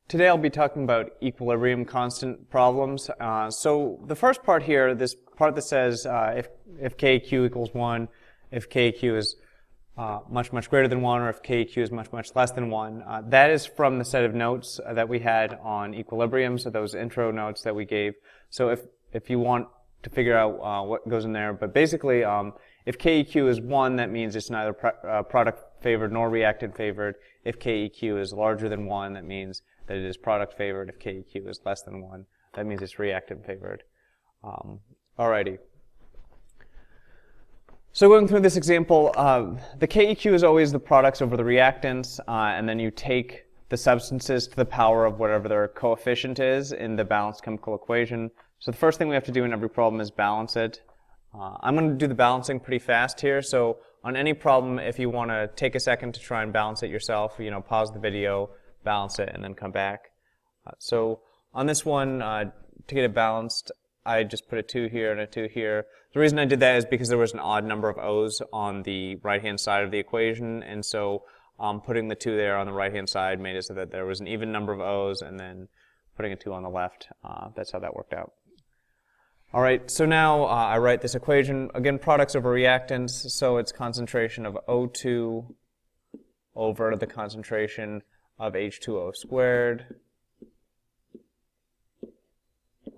Today I'll be talking about equilibrium constant problems. So the first part here, this part that says if KQ equals 1, if KQ is much greater than 1, or if KQ is much less than 1, that is from the set of notes that we had on equilibrium, so those intro notes that we gave. So if you want to figure out what goes in there, but basically if KEQ is 1, that means it's neither product favored nor reactant favored. If KEQ is larger than 1, that means that it is product favored. If KEQ is less than 1, that means it's reactant favored. Alrighty. So going through this example, the KEQ is always the products over the reactants, and then you take the substances to the power of whatever their coefficient is in the balanced chemical equation. So the first thing we have to do in every problem is balance it. I'm going to do the balancing pretty fast here, so on any problem, if you want to take a second to try and balance it yourself, pause the video, balance it, and then come back. So on this one, to get it balanced, I just put a 2 here and a 2 here. The reason I did that is because there was an odd number of O's on the right-hand side of the equation, and so putting the 2 there on the right-hand side made it so that there was an even number of O's, and then putting a 2 on the left, that's how that worked out. Alright, so now I write this equation, again, products over reactants, so it's concentration of O2 over the concentration of H2O squared,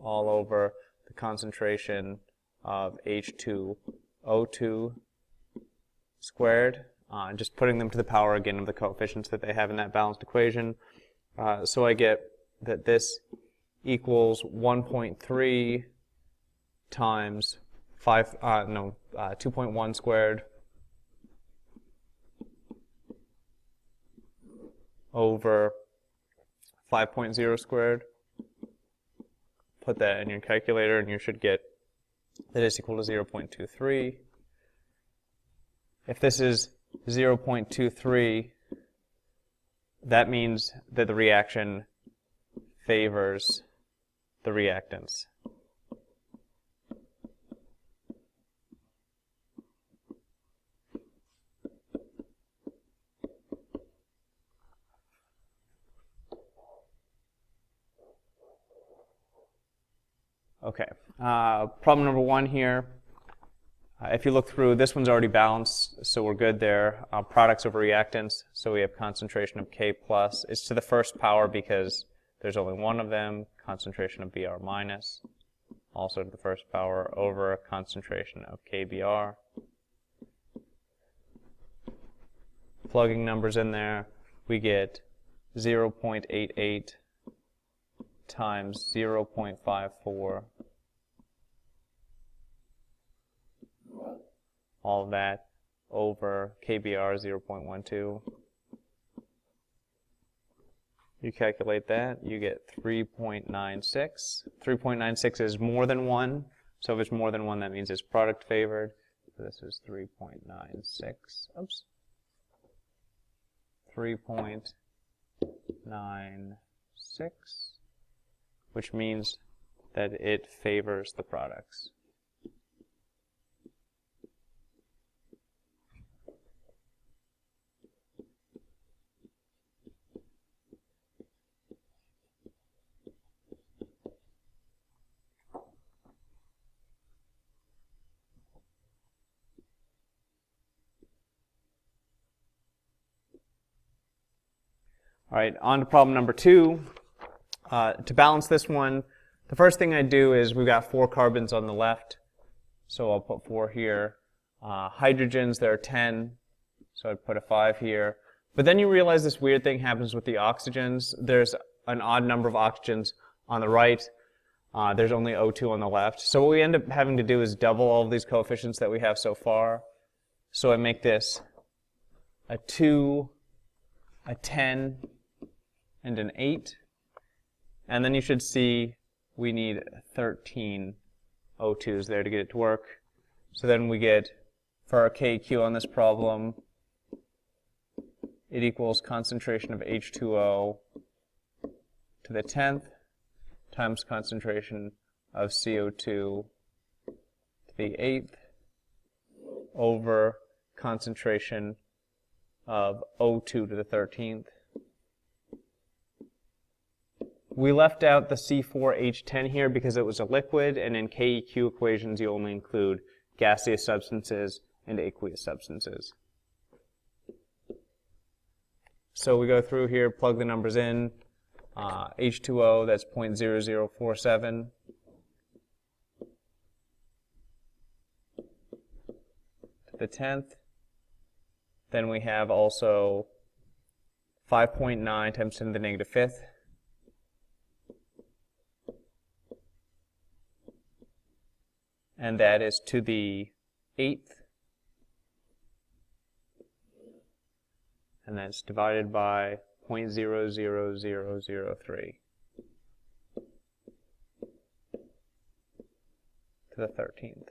all over the concentration of H2O2 squared, just putting them to the power again of the coefficients that they have in that balanced equation. So I get that this equals 1.3 times 2.1 squared over 5.0 squared. Put that in your calculator and you should get that is equal to 0.23. If this is 0.23, that means that the reaction favors the reactants. Okay, problem number 1 here. If you look through, this one's already balanced, so we're good there. Products over reactants, so we have concentration of K plus. It's to the first power because there's only one of them. Concentration of Br minus, also to the first power, over concentration of KBr. Plugging numbers in there, we get 0.88 times 0.54, all of that over KBr 0.12. You calculate that, you get 3.96. 3.96 is more than 1, so if it's more than 1, that means it's product favored. So this is 3.96. Oops. 3.96. Which means that it favors the products. All right, on to problem number 2. To balance this one, the first thing I do is we've got 4 carbons on the left, so I'll put 4 here. Hydrogens, there are 10, so I'd put a 5 here. But then you realize this weird thing happens with the oxygens. There's an odd number of oxygens on the right. There's only O2 on the left. So what we end up having to do is double all of these coefficients that we have so far. So I make this a 2, a 10, and an 8. And then you should see we need 13 O2s there to get it to work. So then we get, for our KQ on this problem, it equals concentration of H2O to the 10th times concentration of CO2 to the 8th over concentration of O2 to the 13th. we left out the C4H10 here because it was a liquid, and in KEQ equations you only include gaseous substances and aqueous substances. So we go through here, plug the numbers in. H2O, that's 0.0047. To the 10th. Then we have also 5.9 times 10 to the negative 5th. And that is to the 8th. And that's divided by 0.00003 to the 13th.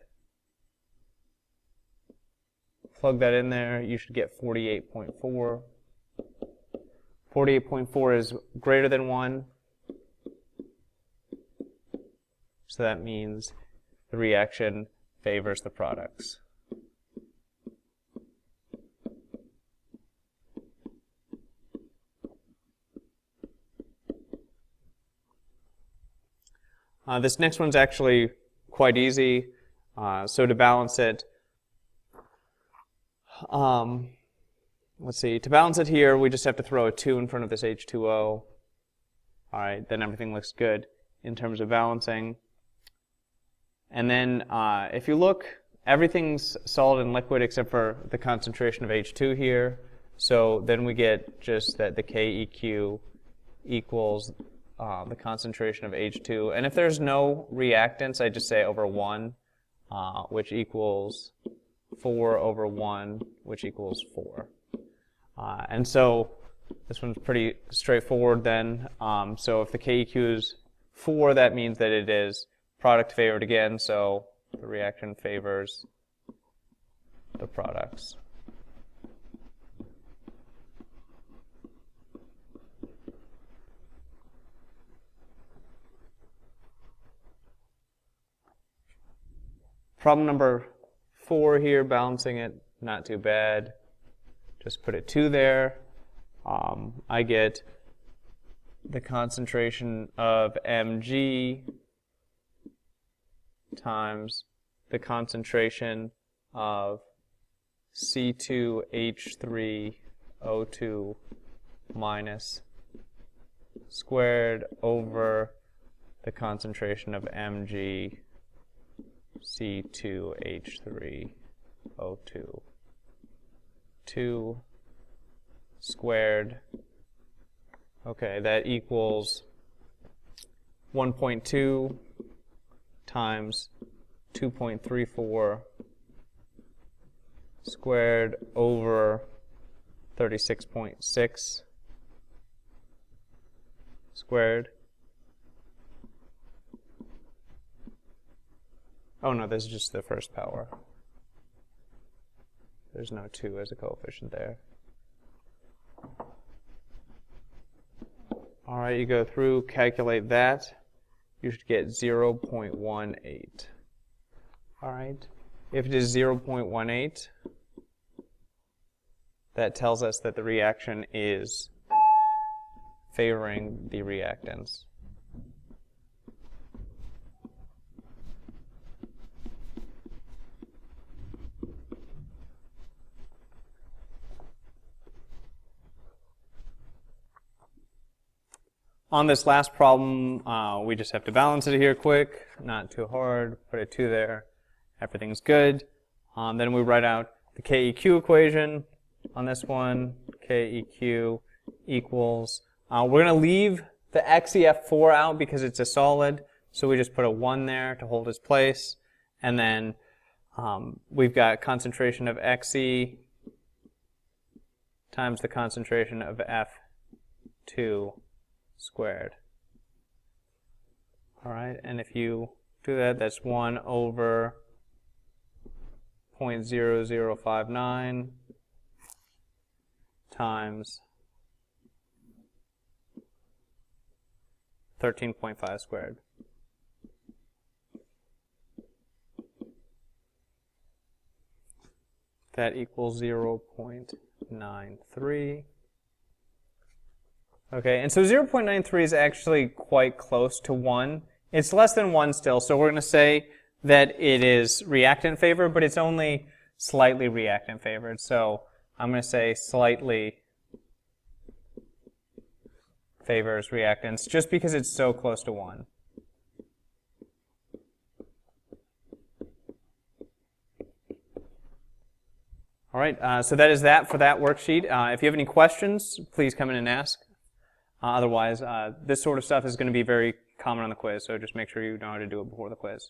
Plug that in there, you should get 48.4. 48.4 is greater than 1. So that means the reaction favors the products. This next one's actually quite easy. So to balance it, let's see, to balance it here, we just have to throw a 2 in front of this H2O. Alright, then everything looks good in terms of balancing. And then if you look, everything's solid and liquid except for the concentration of H2 here. So then we get just that the KEQ equals the concentration of H2. And if there's no reactants, I just say over 1, which equals 4 over 1, which equals 4. And so this one's pretty straightforward then. So if the KEQ is 4, that means that it is product favored again, so the reaction favors the products. Problem number 4 here, balancing it, not too bad. Just put a 2 there. I get the concentration of Mg times the concentration of C2H3O2 minus squared over the concentration of Mg C2H3O2 2 squared. Okay, that equals 1.2 times 2.34 squared over 36.6 squared. Oh no, this is just the first power. There's no 2 as a coefficient there. Alright, you go through, calculate that. You should get 0.18. Alright, if it is 0.18, that tells us that the reaction is favoring the reactants. On this last problem, we just have to balance it here quick, not too hard, put a 2 there, everything's good. Then we write out the KEQ equation on this one. KEQ equals, we're going to leave the XeF4 out because it's a solid, so we just put a 1 there to hold its place. And then we've got concentration of Xe times the concentration of F2 squared. Alright, and if you do that, that's 1 over 0.0059 times 13.5 squared. That equals 0.93. Okay, and so 0.93 is actually quite close to 1. It's less than 1 still, so we're going to say that it is reactant favored, but it's only slightly reactant favored. So I'm going to say slightly favors reactants just because it's so close to 1. All right, so that is that for that worksheet. If you have any questions, please come in and ask. Otherwise, this sort of stuff is going to be very common on the quiz, so just make sure you know how to do it before the quiz.